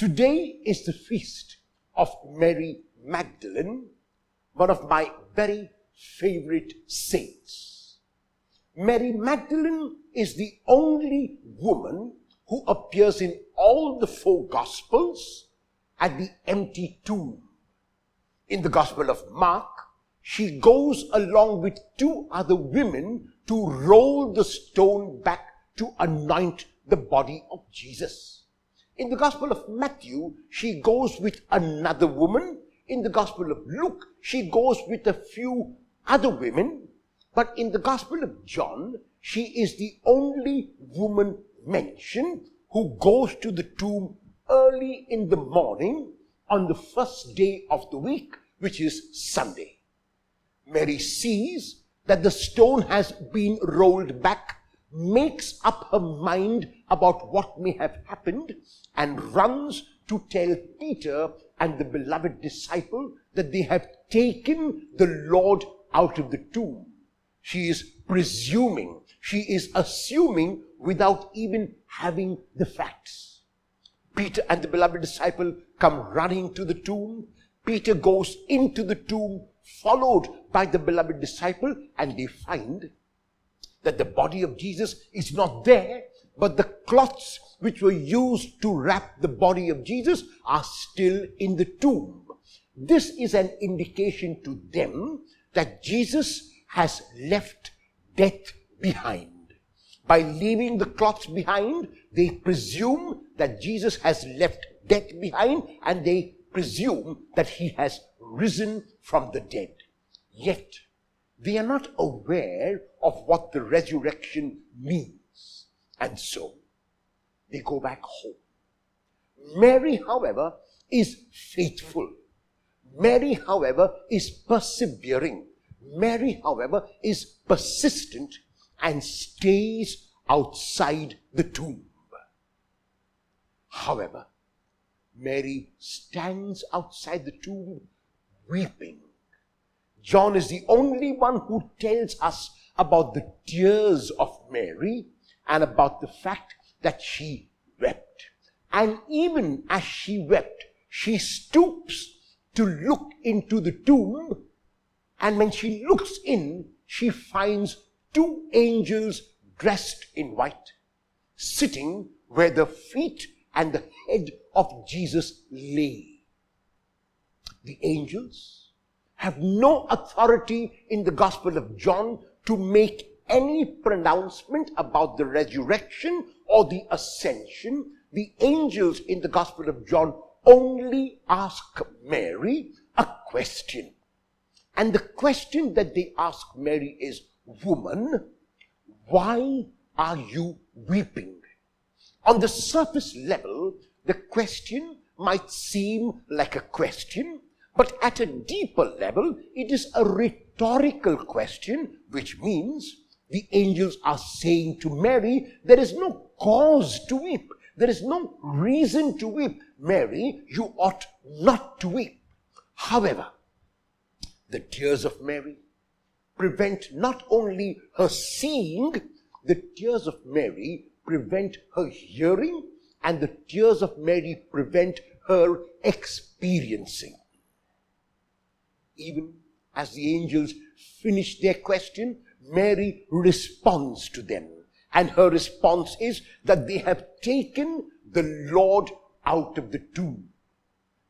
Today is the feast of Mary Magdalene, one of my very favorite saints. Mary Magdalene is the only woman who appears in all the 4 Gospels at the empty tomb. In the Gospel of Mark, she goes along with 2 other women to roll the stone back to anoint the body of Jesus. In the Gospel of Matthew, she goes with another woman. In the Gospel of Luke, she goes with a few other women. But in the Gospel of John, she is the only woman mentioned who goes to the tomb early in the morning on the first day of the week, which is Sunday. Mary sees that the stone has been rolled back, makes up her mind about what may have happened, and runs to tell Peter and the beloved disciple that they have taken the Lord out of the tomb. She is presuming, she is assuming without even having the facts. Peter and the beloved disciple come running to the tomb. Peter goes into the tomb, followed by the beloved disciple, and they find that the body of Jesus is not there, but the cloths which were used to wrap the body of Jesus are still in the tomb. This is an indication to them that Jesus has left death behind. By leaving the cloths behind, they presume that Jesus has left death behind, and they presume that he has risen from the dead. Yet, they are not aware of what the resurrection means. And so, they go back home. Mary, however, is faithful. Mary, however, is persevering. Mary, however, is persistent and stays outside the tomb. However, Mary stands outside the tomb weeping. John is the only one who tells us about the tears of Mary and about the fact that she wept. And even as she wept, she stoops to look into the tomb, and when she looks in, she finds 2 angels dressed in white, sitting where the feet and the head of Jesus lay. The angels have no authority in the Gospel of John to make any pronouncement about the resurrection or the ascension. The angels in the Gospel of John only ask Mary a question. And the question that they ask Mary is, "Woman, why are you weeping?" On the surface level, the question might seem like a question, but at a deeper level, it is a rhetorical question, which means the angels are saying to Mary, there is no cause to weep. There is no reason to weep. Mary, you ought not to weep. However, the tears of Mary prevent not only her seeing, the tears of Mary prevent her hearing, and the tears of Mary prevent her experiencing. Even as the angels finish their question, Mary responds to them. And her response is that they have taken the Lord out of the tomb.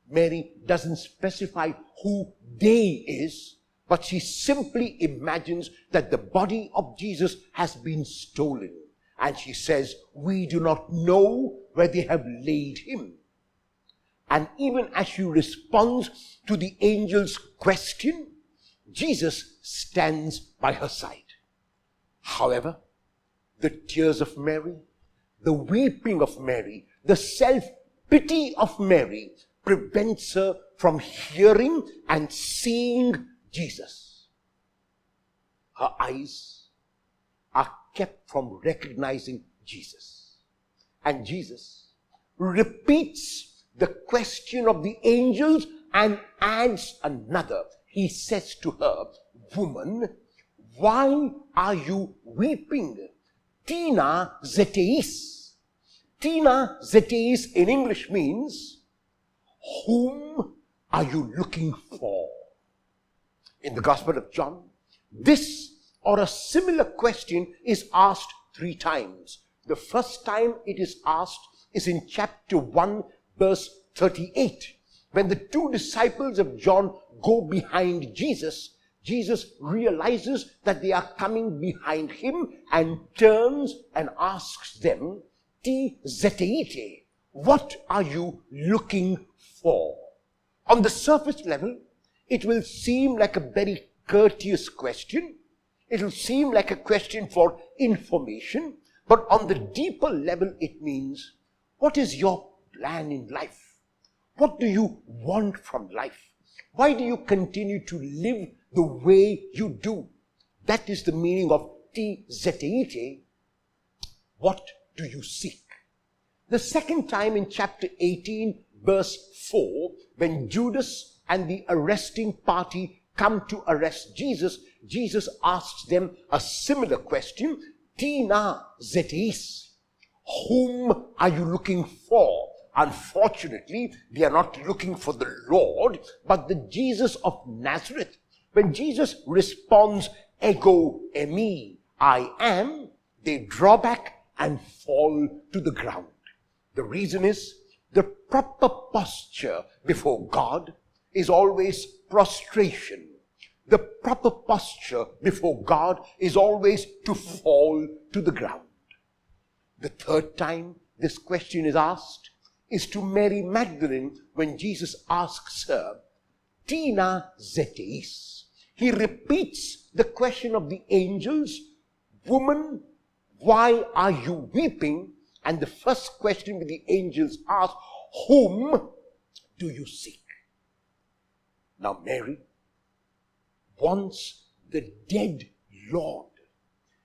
Mary doesn't specify who they is, but she simply imagines that the body of Jesus has been stolen. And she says, "We do not know where they have laid him." And even as she responds to the angel's question, Jesus stands by her side. However, the tears of Mary, the weeping of Mary, the self-pity of Mary prevents her from hearing and seeing Jesus. Her eyes are kept from recognizing Jesus. And Jesus repeats the question of the angels and adds another. He says to her, "Woman, why are you weeping? Tina zeteis." Tina zeteis in English means whom are you looking for? In the Gospel of John, this or a similar question is asked 3 times. The first time it is asked is in chapter 1, verse 38. When the 2 disciples of John go behind Jesus, Jesus realizes that they are coming behind him and turns and asks them, "Ti zeteite," what are you looking for? On the surface level, it will seem like a very courteous question. It will seem like a question for information. But on the deeper level, it means, what is your plan in life? What do you want from life? Why do you continue to live the way you do? That is the meaning of ti zeteite. What do you seek? The second time in chapter 18, verse 4, when Judas and the arresting party come to arrest Jesus, Jesus asks them a similar question, "Ti na zeteis," whom are you looking for? Unfortunately, they are not looking for the Lord, but the Jesus of Nazareth. When Jesus responds, "Ego eimi," I am, they draw back and fall to the ground. The reason is, the proper posture before God is always prostration. The proper posture before God is always to fall to the ground. The third time this question is asked is to Mary Magdalene when Jesus asks her, "Ti na zeteis." He repeats the question of the angels, "Woman, why are you weeping?" And the first question that the angels ask, "Whom do you seek?" Now Mary wants the dead Lord.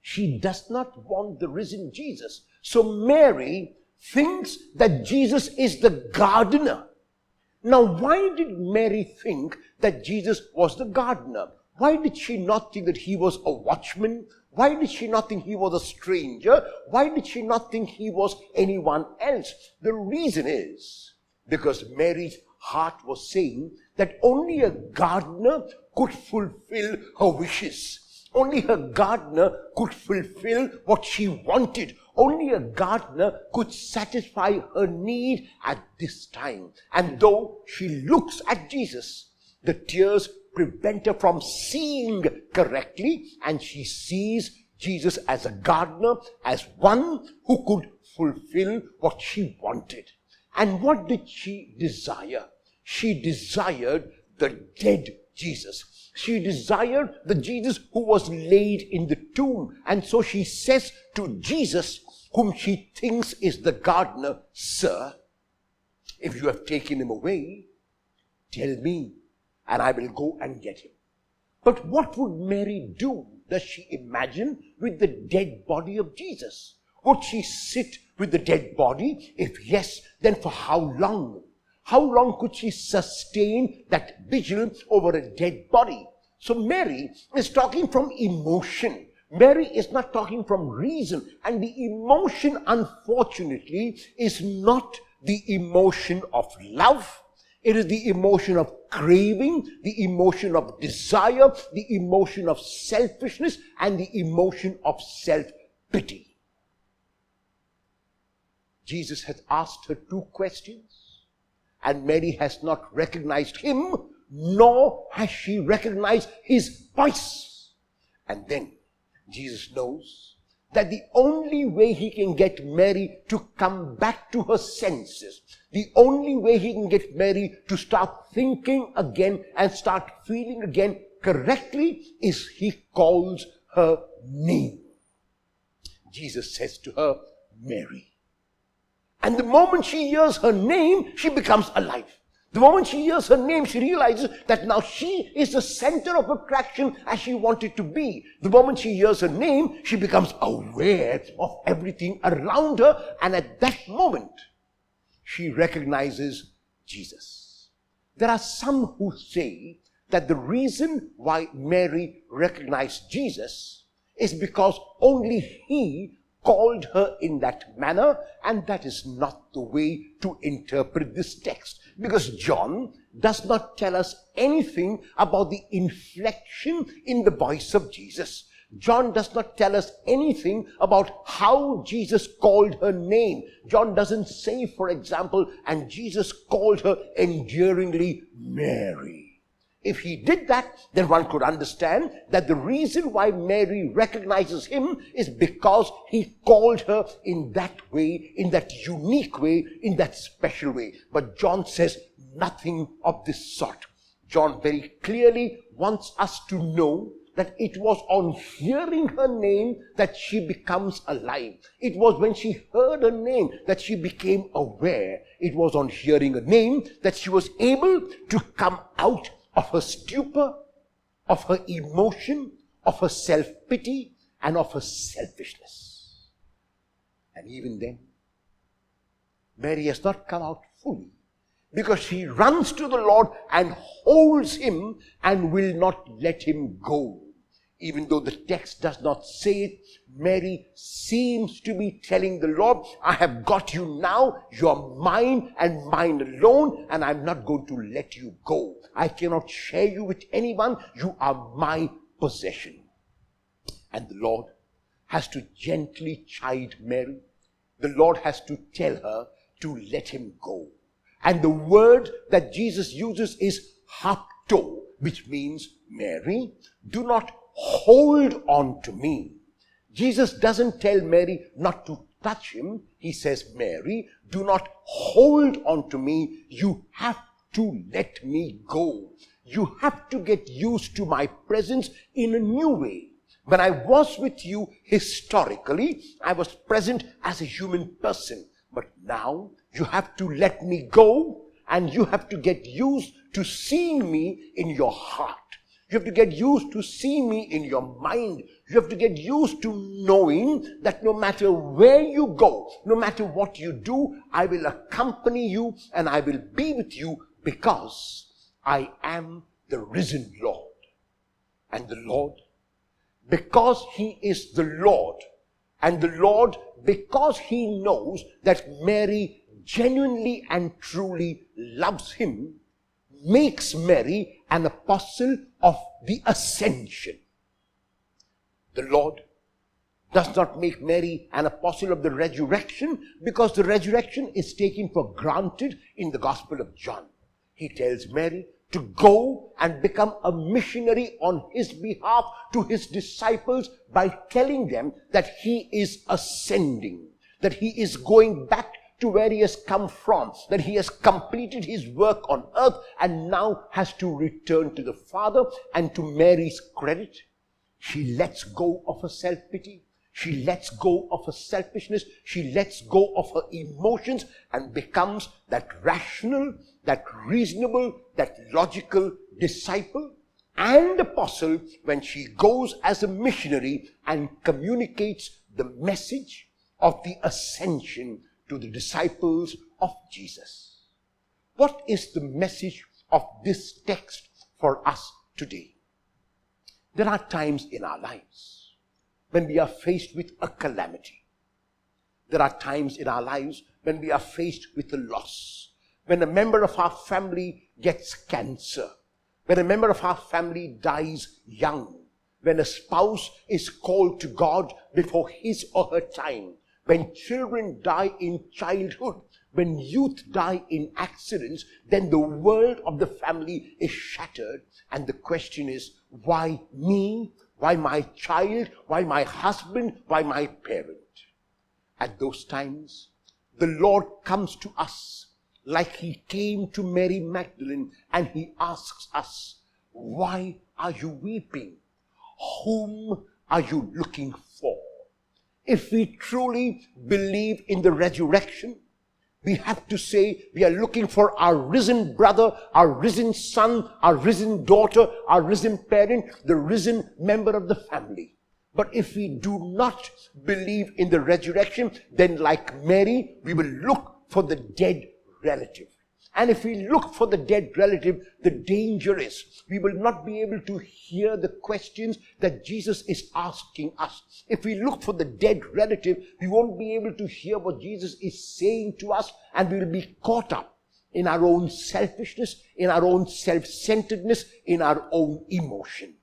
She does not want the risen Jesus. So Mary thinks that Jesus is the gardener. Now, why did Mary think that Jesus was the gardener? Why did she not think that he was a watchman? Why did she not think he was a stranger? Why did she not think he was anyone else? The reason is because Mary's heart was saying that only a gardener could fulfill her wishes. Only a gardener could fulfill what she wanted. Only a gardener could satisfy her need at this time. And though she looks at Jesus, the tears prevent her from seeing correctly, and she sees Jesus as a gardener, as one who could fulfill what she wanted. And what did she desire? She desired the dead Jesus. She desired the Jesus who was laid in the tomb. And so she says to Jesus, whom she thinks is the gardener, "Sir, if you have taken him away, tell me, and I will go and get him." But what would Mary do, does she imagine, with the dead body of Jesus? Would she sit with the dead body? If yes, then for how long? How long could she sustain that vigil over a dead body? So Mary is talking from emotion. Mary is not talking from reason. And the emotion, unfortunately, is not the emotion of love. It is the emotion of craving, the emotion of desire, the emotion of selfishness, and the emotion of self-pity. Jesus has asked her 2 questions. And Mary has not recognized him, nor has she recognized his voice. And then Jesus knows that the only way he can get Mary to come back to her senses, the only way he can get Mary to start thinking again and start feeling again correctly, is he calls her name. Jesus says to her, "Mary." And the moment she hears her name, she becomes alive. The moment she hears her name, she realizes that now she is the center of attraction as she wanted to be. The moment she hears her name, she becomes aware of everything around her. And at that moment, she recognizes Jesus. There are some who say that the reason why Mary recognized Jesus is because only he called her in that manner, and that is not the way to interpret this text. Because John does not tell us anything about the inflection in the voice of Jesus. John does not tell us anything about how Jesus called her name. John doesn't say, for example, and Jesus called her endearingly Mary. If he did that, then one could understand that the reason why Mary recognizes him is because he called her in that way, in that unique way, in that special way. But John says nothing of this sort. John very clearly wants us to know that it was on hearing her name that she becomes alive. It was when she heard her name that she became aware. It was on hearing her name that she was able to come out of her stupor, of her emotion, of her self-pity, and of her selfishness. And even then, Mary has not come out fully, because she runs to the Lord and holds him and will not let him go. Even though the text does not say it, Mary seems to be telling the Lord, I have got you now, you are mine and mine alone, and I'm not going to let you go. I cannot share you with anyone, you are my possession. And the Lord has to gently chide Mary. The Lord has to tell her to let him go. And the word that Jesus uses is hapto, which means, Mary, do not hold on to me. Jesus doesn't tell Mary not to touch him. He says, Mary, do not hold on to me. You have to let me go. You have to get used to my presence in a new way. When I was with you historically, I was present as a human person. But now you have to let me go, and you have to get used to seeing me in your heart. You have to get used to seeing me in your mind. You have to get used to knowing that no matter where you go, no matter what you do, I will accompany you and I will be with you, because I am the risen Lord. And the Lord, because he is the Lord, and the Lord, because he knows that Mary genuinely and truly loves him, makes Mary an apostle of the ascension. The Lord does not make Mary an apostle of the resurrection, because the resurrection is taken for granted in the Gospel of John. He tells Mary to go and become a missionary on his behalf to his disciples by telling them that he is ascending, that he is going back to where he has come from, that he has completed his work on earth and now has to return to the Father. And to Mary's credit, she lets go of her self-pity, she lets go of her selfishness, she lets go of her emotions and becomes that rational, that reasonable, that logical disciple and apostle when she goes as a missionary and communicates the message of the ascension to the disciples of Jesus. What is the message of this text for us today? There are times in our lives when we are faced with a calamity. There are times in our lives when we are faced with a loss. When a member of our family gets cancer. When a member of our family dies young. When a spouse is called to God before his or her time. When children die in childhood, when youth die in accidents, then the world of the family is shattered. And the question is, why me? Why my child? Why my husband? Why my parent? At those times, the Lord comes to us like he came to Mary Magdalene, and he asks us, why are you weeping? Whom are you looking for? If we truly believe in the resurrection, we have to say we are looking for our risen brother, our risen son, our risen daughter, our risen parent, the risen member of the family. But if we do not believe in the resurrection, then like Mary, we will look for the dead relative. And if we look for the dead relative, the danger is we will not be able to hear the questions that Jesus is asking us. If we look for the dead relative, we won't be able to hear what Jesus is saying to us, and we will be caught up in our own selfishness, in our own self-centeredness, in our own emotion.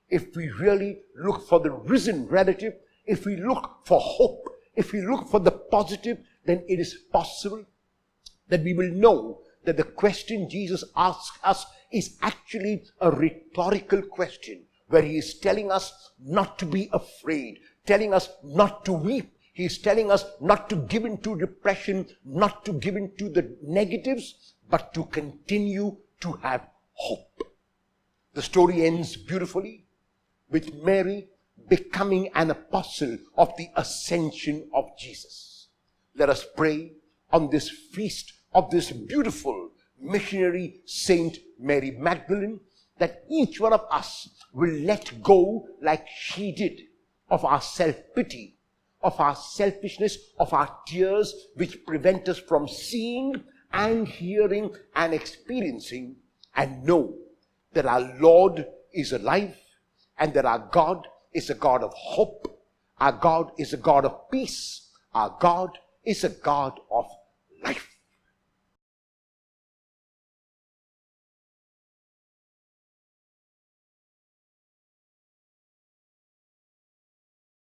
If we really look for the risen relative, if we look for hope, if we look for the positive, then it is possible that we will know that the question Jesus asks us is actually a rhetorical question, where he is telling us not to be afraid, telling us not to weep. He is telling us not to give in to depression, not to give in to the negatives, but to continue to have hope. The story ends beautifully with Mary becoming an apostle of the ascension of Jesus. Let us pray on this feast of this beautiful missionary Saint Mary Magdalene, that each one of us will let go, like she did, of our self-pity, of our selfishness, of our tears, which prevent us from seeing and hearing and experiencing, and know that our Lord is alive, and that our God is a God of hope, our God is a God of peace, our God is a God of